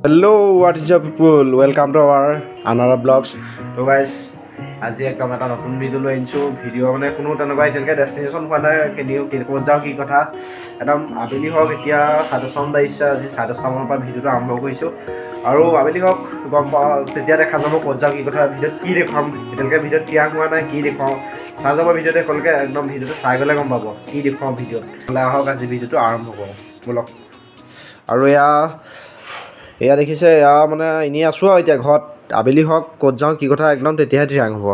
Hello, what is up people? Welcome to our another vlogs. So guys, আজি একদম এটা নতুন ভিডিও লৈ আনিছোঁ। ভিডিও মানে কোনো তেনেকুৱা এতিয়ালৈকে ডেষ্টিনেশ্যন হোৱা নাই, ক'ত যাওঁ কি কথা। একদম আবেলি হওক, এতিয়া 10:30 বাজিছে। আজি 10:30 পৰা ভিডিঅ'টো আৰম্ভ কৰিছোঁ আৰু আবেলি হওক গম পাওঁ, তেতিয়া দেখা যাব ক'ত যাওঁ কি কথা। ভিডিঅ'ত কি দেখুৱাম, এতিয়ালৈকে ভিডিঅ'ত ক্লিয়াৰ হোৱা নাই, কি দেখুৱাওঁ চাই যাব ভিডিঅ'তে। একেলগে একদম ভিডিঅ'টো চাই গ'লে গম পাব কি দেখুৱাওঁ ভিডিঅ'ত। ওলাই আহক, আজি ভিডিঅ'টো আৰম্ভ কৰোঁ ব'লক। আৰু এয়া দেখিছে, এয়া মানে এনেই আছোঁ আৰু এতিয়া ঘৰত। আবেলি হওক ক'ত যাওঁ কি কথা একদম তেতিয়াহে ঠিৰাং হ'ব।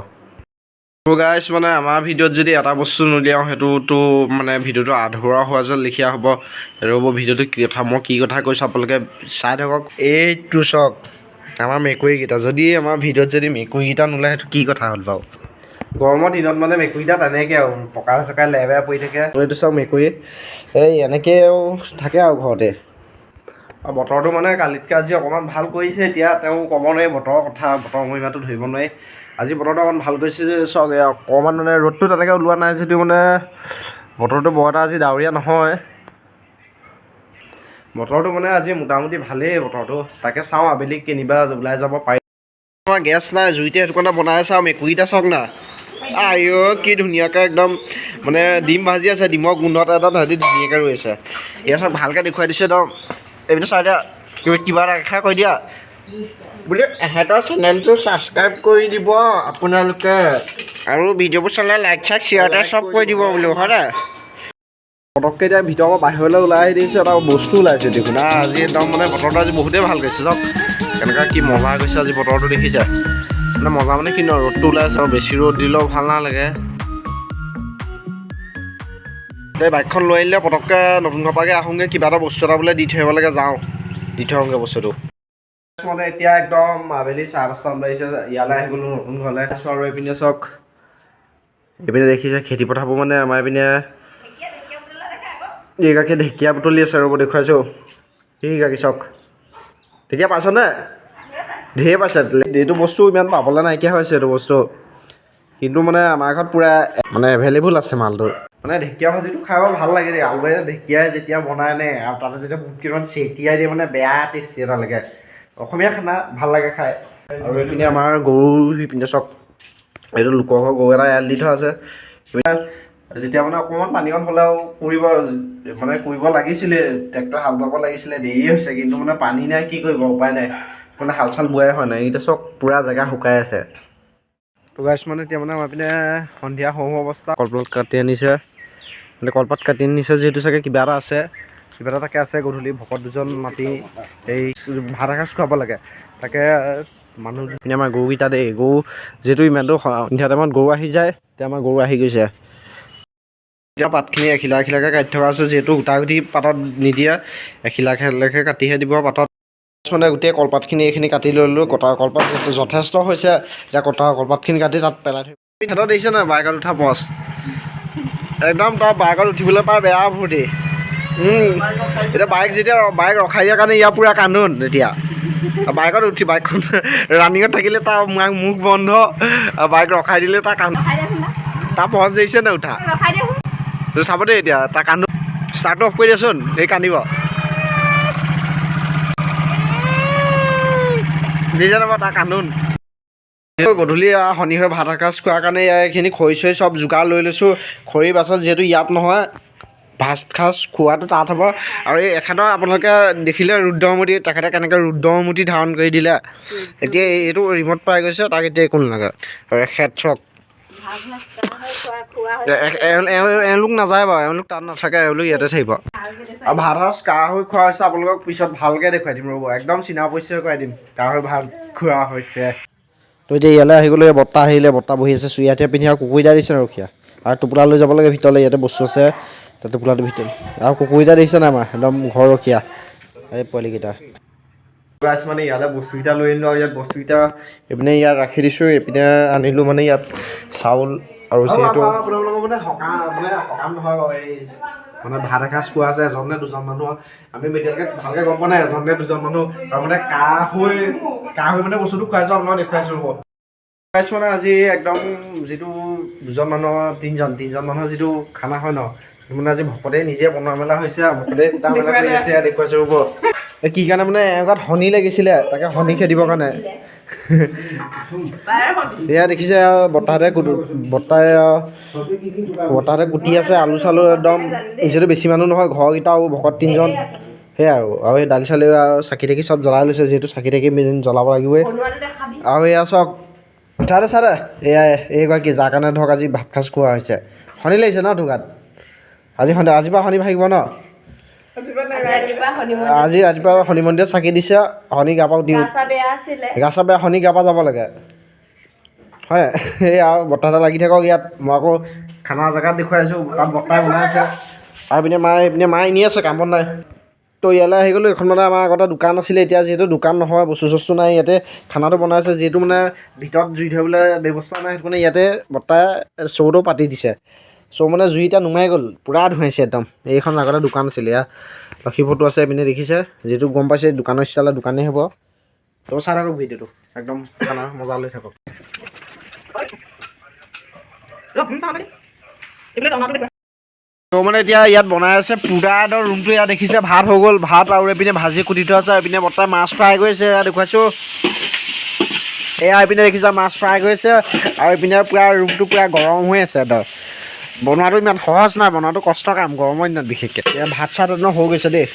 ত' গাইছ, মানে আমাৰ ভিডিঅ'ত যদি এটা বস্তু নুলিয়াওঁ সেইটোতো মানে ভিডিঅ'টো আধৰুৱা হোৱা যেন লিখীয়া হ'ব। ৰ'ব, ভিডিঅ'টো কি কথা কৈছোঁ আপোনালোকে চাই থাকক। এইটো চাওক আমাৰ মেকুৰীকেইটা, যদি আমাৰ ভিডিঅ'ত যদি মেকুৰীকেইটা নোলায় সেইটো কি কথা হ'ল বাৰু। গৰমৰ দিনত মানে মেকুৰীকেইটা তেনেকৈ আৰু পকা চকাই লেবেৰা পৰি থাকে। এইটো চাওক মেকুৰী এই এনেকৈও থাকে আৰু ঘৰতে। আৰু বতৰটো মানে কালিতকৈ আজি অকণমান ভাল কৰিছে। এতিয়া তেওঁ ক'ব নোৱাৰি বতৰৰ কথা, বতৰৰ মহিমাটো ধৰিব নোৱাৰি। আজি বতৰটো অকণমান ভাল কৰিছে যে চাওক, অকণমান মানে ৰ'দটো তেনেকৈ ওলোৱা নাই যদিও মানে বতৰটো বৰ এটা আজি ডাৱৰীয়া নহয়। বতৰটো মানে আজি মোটামুটি ভালেই বতৰটো। তাকে চাওঁ আবেলি কেনিবা ওলাই যাব পাৰি। আমাৰ গেছ নাই, জুইতে সেইটো কাৰণে বনাই আছে। আৰু মেকুৰীটা চাওক না, আইঅ' কি ধুনীয়াকৈ একদম মানে ডিম ভাজি আছে। ডিমৰ গোন্ধত এটা সিহঁতি ধুনীয়াকৈ ৰৈ আছে। এয়া চাওক ভালকৈ দেখুৱাই দিছে একদম। এইপিনে চাই দিয়া, কিবা এটা এষাৰ কৈ দিয়া বোলে, এহেঁতৰ চেনেলটো ছাবস্ক্ৰাইব কৰি দিব আপোনালোকে, আৰু ভিডিঅ'বোৰ চালে লাইক চাইক শ্বেয়াৰ চব কৰি দিব বোলো, হয় নাই? পটককৈ এতিয়া ভিতৰৰ পৰা বাহিৰলৈ ওলাই আহি দিছে, এটা বস্তু ওলাইছে দেখোন। আজি একদম মানে বতৰটো আজি বহুতেই ভাল কৰিছে। চাওক কেনেকুৱা কি মজা গৈছে আজি বতৰটো, দেখিছে মানে মজা মানে কি ন, ৰ'দটো ওলাইছে আৰু বেছি ৰ'দ দিলেও ভাল নালাগে। এই বাইকখন লৈ আহিলে পটককৈ নতুন ঘৰপাকৈ আহোঁগৈ, কিবা এটা বস্তু এটা বোলে দি থৈ আহিব লাগে, যাওঁ দি থৈ আহোঁগৈ বস্তুটো। মানে এতিয়া একদম আবেলি 5:30 বাজিছে, ইয়ালৈ আহি গ'লোঁ নতুন ঘৰলৈ আছোঁ। আৰু এইপিনে চাওক, এইপিনে দেখিছে খেতি পথাৰবোৰ মানে আমাৰ এইপিনে এইকাকে ঢেকীয়া বুটলি আছে। ৰ'ব দেখুৱাইছোঁ, এইকাকি চাওক ঢেকীয়া পাইছনে? ঢেৰ পাইছে। এইটো বস্তু ইমান পাবলৈ নাইকিয়া হৈছে এইটো বস্তু, কিন্তু মানে আমাৰ ঘৰত পূৰা মানে এভেইলেবল আছে মালটো। মানে ঢেকীয়া ভাজিটো খাই ভাল লাগে দেই। আলুৱে ঢেকীয়াই যেতিয়া বনাই নে, আৰু তাতে যেতিয়া বুট কেইটামান চেটিয়াই দিয়ে মানে বেয়া টেষ্টি এটা লাগে। অসমীয়া খানা ভাল লাগে খাই। আৰু এইপিনে আমাৰ গৰু, ইপিনে চাওক এইটো লোকৰ ঘৰ গৰু এটা এৰাল দি থোৱা আছে। যেতিয়া মানে অকণমান পানীকণ হ'লেও কৰিব লাগিছিলে, ট্ৰেক্টৰ হাল বাব লাগিছিলে, দেৰি হৈছে। কিন্তু মানে পানী নাই, কি কৰিব উপায় নাই, মানে হাল চাল বোৱাই হোৱা নাই। এতিয়া চাওক পূৰা জেগা শুকাই আছে। তো গাইছ, মানে এতিয়া মানে আমাৰ পিনে সন্ধিয়া হওঁ অৱস্থা। কলপাত কাটি আনিছে, মানে কলপাত কাটি আনিছে যিহেতু চাগে কিবা এটা আছে, কিবা এটা তাকে আছে। গধূলি ভকত দুজন মাতি এই ভাত এসাঁজ খুৱাব লাগে। তাকে মানুহ পিনে আমাৰ গৰুকেইটা দেই, গৰু যিহেতু ইমানটো সন্ধিয়া টাইমত গৰু আহি যায়, এতিয়া আমাৰ গৰু আহি গৈছে। এতিয়া পাতখিনি এখিলা এখিলাকৈ কাটি থকা আছে, যিহেতু গোটা গুটি পাতত নিদিয়ে, এখিলা এখিলাকৈ কাটিহে দিব পাতত। মানে গোটেই কলপাতখিনি এইখিনি কাটি লৈ ল'লোঁ। কলপাত যথেষ্ট হৈছে। এতিয়া কলপাতখিনি কাটি তাত পেলাই থৈ সিহঁতৰ দেখিছে নহয় বাইকত উঠা পজ, একদম তাৰ বাইকত উঠিবলৈ পাই বেয়া ফূৰ্তি। এতিয়া বাইক ৰখাই দিয়াৰ কাৰণে ইয়াৰ পূৰা কান্দোন। এতিয়া বাইকত উঠি বাইকখন ৰানিঙত থাকিলে তাৰ মুখ বন্ধ, বাইক ৰখাই দিলে তাৰ তাৰ পজ দেখিছে নাই উঠা। চাব দেই, এতিয়া তাৰ কান্দোন। ষ্টাৰ্টটো অফ কৰি দিয়াচোন, এই কান্দিব দিছে নাবা তাৰ কান্দোন। গধূলি শনি হৈ ভাত এসাঁজ খোৱাৰ কাৰণে এইখিনি খৰি চৰি চব যোগাৰ লৈ লৈছোঁ। খৰি বাছত যিহেতু ইয়াত নহয়, ভাত সাঁজ খোৱাটো তাত হ'ব। আৰু এই এখেতৰ আপোনালোকে দেখিলে ৰুদ্ৰমূৰ্তি, তেখেতে কেনেকৈ ৰুদ্ৰমূৰ্তি ধাৰণ কৰি দিলে। এতিয়া এইটো ৰিম'ট পাই গৈছে, তাক এতিয়া একো নালাগে। আৰু এখেত চক এওঁলোক নাযায় বাৰু, এওঁলোক তাত নাথাকে, এওঁলোক ইয়াতে থাকিব। আৰু ভাত সাঁজ কাঢ়া হৈ খোৱা হৈছে। আপোনালোকক পিছত ভালকৈ দেখুৱাই দিম, ৰ'ব একদম চিনা পৰিচয় কৰাই দিম কাঢ়া হৈ ভাত খোৱা হৈছে। তো এতিয়া ইয়ালৈ আহি গ'লোঁ। বৰ্তা আহিলে, বৰ্তা বহি আছে চুৰিয়াতে পিন্ধি, আৰু কুকুৰকেইটা দিছে ৰখীয়া। আৰু টোপোলা লৈ যাব লাগে ভিতৰলৈ, ইয়াতে বস্তু আছে টোপোলাটোৰ ভিতৰত। আৰু কুকুৰকেইটা দেখিছে নাই আমাৰ একদম ঘৰ ৰখীয়া, এই পোৱালিকেইটা। মানে ইয়ালৈ বস্তুকেইটা লৈ আনিলোঁ, আৰু ইয়াত বস্তুকেইটা এইপিনে ইয়াত ৰাখি দিছোঁ। এইপিনে আনিলোঁ মানে ইয়াত চাউল, আৰু যিহেতু আপোনালোকৰ মানে সকাম নহয় বাৰু, এই মানে ভাত এসাঁজ খোৱা আছে এজন নে দুজন মানুহ। আমি এতিয়ালৈকে ভালকৈ গম পোৱা নাই এজন নে দুজন মানুহ। আৰু মানে কাহ হৈ মানে বস্তুটো খুৱাইছোঁ, আপোনালোকক দেখুৱাইছোঁ ৰ'ব। মানে আজি একদম যিটো তিনিজন মানুহৰ যিটো খানা হয় ন, মানে আজি ভকতে নিজে বনোৱা মেলা হৈছে আৰু ভকতে কুটা মেলা কৰি আছে দেখুৱাইছোঁ ৰ'ব কি কাৰণে মানে এগাত শনি লাগিছিলে তাকে শনি খেদিবৰ কাৰণে এয়া দেখিছে বৰ্তাহঁতে বৰ্তাহঁতে কুটি আছে আলু চালু একদম নিজেতো বেছি মানুহ নহয় ঘৰকেইটা আৰু ভকত 3জন সেয়াই আৰু এই দালি চালি আৰু চাকি তাকি চব জ্বলাই লৈছে যিহেতু চাকি তাকি জ্বলাব লাগিবই আৰু এয়া চাওক চাৰে এয়া এইগৰাকী যাৰ কাৰণে ধৰক আজি ভাত সাঁজ খোৱা হৈছে শনি লাগিছে ন তোৰ গাত আজিৰ পৰা শনি ভাগিব ন আজি ৰাতিপুৱা শনি মন্দিৰত চাকি দিছে শনি গা পা দিওঁ গা চা বেয়া শনি গা পা যাব লাগে হয় এই আৰু বৰ্তাহঁতে লাগি থাকক ইয়াত মই আকৌ খানা জেগাত দেখুৱাই আছোঁ তাত বৰ্তাই বনাই আছে আৰু এইপিনে মায়ে এনেই আছে কাম বন নাই তো ইয়ালৈ আহি গ'লোঁ এখন মানে আমাৰ আগতে দোকান আছিলে এতিয়া যিহেতু দোকান নহয় বস্তু চস্তু নাই ইয়াতে খানাটো বনাইছে যিহেতু মানে ভিতৰত জুই ধৰিবলৈ ব্যৱস্থা নাই সেইটো মানে ইয়াতে বৰ্তাই চৌটো পাতি দিছে চৌ মানে জুই এতিয়া নুমাই গ'ল পূৰা ধুৱাইছে একদম এইখন আগতে দোকান আছিলে ইয়াত লক্ষী ফটো আছে এইপিনে দেখিছে যিহেতু গম পাইছে দোকানৰ ষ্টাইলত দোকানেই হ'ব তো চাই থাকক ভিডিঅ'টো একদম খানা মজা লৈ থাকক তো মানে এতিয়া ইয়াত বনাই আছে পুৰাডৰ ৰুমটো ইয়াত দেখিছে ভাত হৈ গ'ল ভাত আৰু এইপিনে ভাজি কুটি থোৱা আছে এইপিনে বৰ্তাই মাছ ফ্ৰাই কৰিছে এয়া দেখুৱাইছোঁ এয়া এইপিনে দেখিছা মাছ ফ্ৰাই কৰিছে আৰু এইপিনে পূৰা ৰুমটো পূৰা গৰম হৈ আছে একদম বনোৱাটো ইমান সহজ নাই বনোৱাটো কষ্ট কাম গৰমৰ দিনত বিশেষকৈ এতিয়া ভাত চাত একদম হৈ গৈছে দেই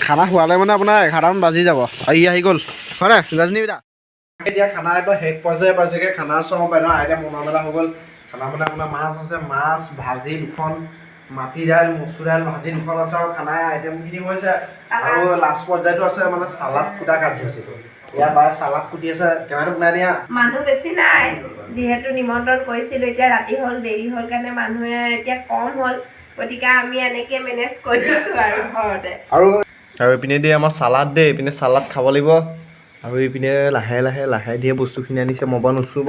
খানা খোৱালে মানে আপোনাৰ 11টামান বাজি যাব আৰু ই আহি গ'ল হয় নাই ৰজনীবিদা এতিয়া খানা একদম শেষ পৰ্যায়ে পাইছেগৈ খানা চব একদম আইটেম বনোৱা মেলা হৈ গ'ল খানা মানে আপোনাৰ মাছ আছে মাছ ভাজি দুখন মাটি দাইল মচুৰ দাইল ভাজি দুখন আছে আৰু খানা আইটেমখিনি হৈছে আৰু লাষ্ট পৰ্যায়টো আছে মানে চালাড কুটা কাৰ্যসূচীটো ইয়াৰ বাৰে চালাড কুটি আছে কেমেৰাটো বনাই দিয়া মানুহ বেছি নাই যিহেতু নিমন্ত্ৰণ কৰিছিলোঁ এতিয়া ৰাতি হ'ল দেৰি হ'ল কাৰণে মানুহে এতিয়া কম হ'ল গতিকে আমি এনেকৈ মেনেজ কৰিছোঁ আৰু ঘৰতে আৰু এইপিনে দিয়ে আমাৰ চালাড দেই এইপিনে চালাড খাব লাগিব আৰু এইপিনে লাহে ধীৰে বস্তুখিনি আনিছে মই বাৰু নুচুব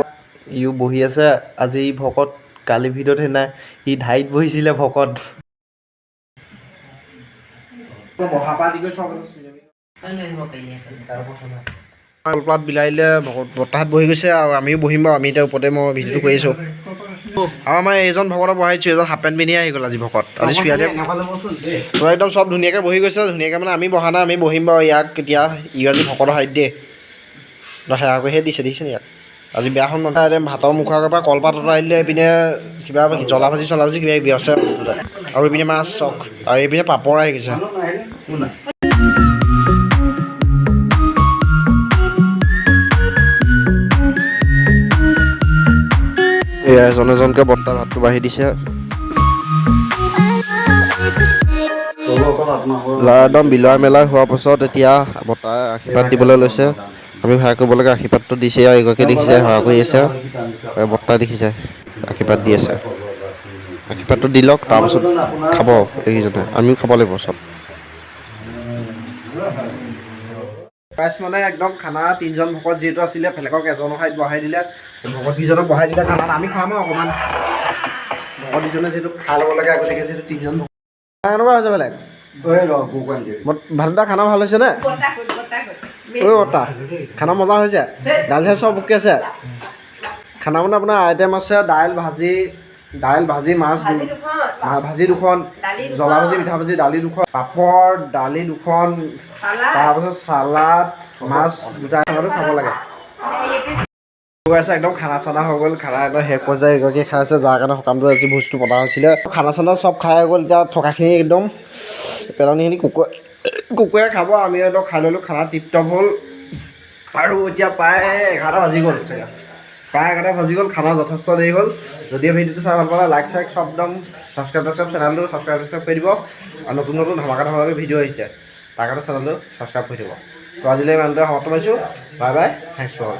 ইও বহি আছে আজি ই ভকত কালি ভিডিঅ'ত সেইদিনা ই ধাইত বহিছিলে ভকত কলপাত বিলাইলে বতাহত বহি গৈছে আৰু আমিও বহিম বাৰু আমি এতিয়া ওপৰতে মই ভিডিঅ'টো কৰি আছোঁ আৰু আমাৰ এইজন ভকতক বহাইছোঁ এজন হাফ পেণ্ট পিন্ধি আহি গ'ল আজি ভকত আজি চুয়াতে তো একদম চব ধুনীয়াকৈ বহি গৈছে ধুনীয়াকৈ মানে আমি বহা নাই আমি বহিম বাৰু ইয়াক কেতিয়া ই আজি ভকতৰ হাইত দিয়ে সেৱা কৰিহে দিছে দেখিছে ইয়াক আজি বেয়াখন নথাই ভাতৰ মুখৰ আগৰ পৰা কলপাত আঁতৰাই দিলে এইপিনে কিবা জ্বলা ভাজি কিবা কিবি আছে আৰু এইপিনে মাছ চক আৰু এইপিনে পাপৰ আহি গৈছে এয়া এজনকৈ বৰ্তা ভাতটো বাঢ়ি দিছে একদম বিলাই মেলাই হোৱাৰ পাছত এতিয়া বৰ্তাই আশীৰ্বাদ দিবলৈ লৈছে আমি সেৱা কৰিব লাগে আশীৰ্বাদটো দিছে আৰু এগৰাকী দেখিছে সেৱা কৰি আছে বৰ্তাই দেখিছে আশীৰ্বাদ দি আছে আশীৰ্বাদটো দি লওক তাৰপাছত খাব এইকেইজনে আমিও খাব লাগিব চব প্ৰাইচ মানে একদম খানা 3জন ভকত যিহেতু আছিলে বেলেগক এজনৰ ঠাইত বহাই দিলে ভকতকেইজনক বহাই দিলে খানাত আমি খাম আৰু অকণমান ভকতকেইজনে যিহেতু খাই ল'ব লাগে আগতীয়াকৈ যিহেতু 3জন কেনেকুৱা হৈছে বেলেগ ভাতটা খানা ভাল হৈছে নে ঐ বৰ্তা খানা মজা হৈছে দাইল চাইল চব ওকে আছে খানা মানে আপোনাৰ আইটেম আছে দাইল ভাজি মাছ ভাজি দুখন জ্বলা ভাজি মিঠা ভাজি দালি দুখন পাপৰ দালি দুখন তাৰপাছত চালাড মাছ দুটা খানাটো খাব লাগে একদম খানা চানা হৈ গ'ল খানা একদম শেষ পৰ্যায়ে এগৰাকী খাই আছে যাৰ কাৰণে সকামটো আজি ভোজটো পতা হৈছিলে খানা চানা চব খাই হৈ গ'ল এতিয়া থকাখিনি একদম পেলনিখিনি কুকুৰে খাব আমি একদম খাই ল'লোঁ খানা টিপটপ হ'ল আৰু এতিয়া প্ৰায় 11টা বাজি গ'ল চাগে প্ৰায় 11টা বাজি গ'ল খানা যথেষ্ট দেৰি হ'ল যদিও ভিডিঅ'টো চাই ভাল পালে লাইক চাইক চব একদম ছাবস্ক্ৰাইব চেনেলটো ছাবস্ক্ৰাইব কৰি দিব আৰু নতুন ধমাকা ভিডিঅ' আহিছে তাৰ কাৰণে চেনেলটো ছাবস্ক্ৰাইব কৰি দিব তো আজিলৈ ইমানতে সমাপ্ত পাইছোঁ bye bye thanks for all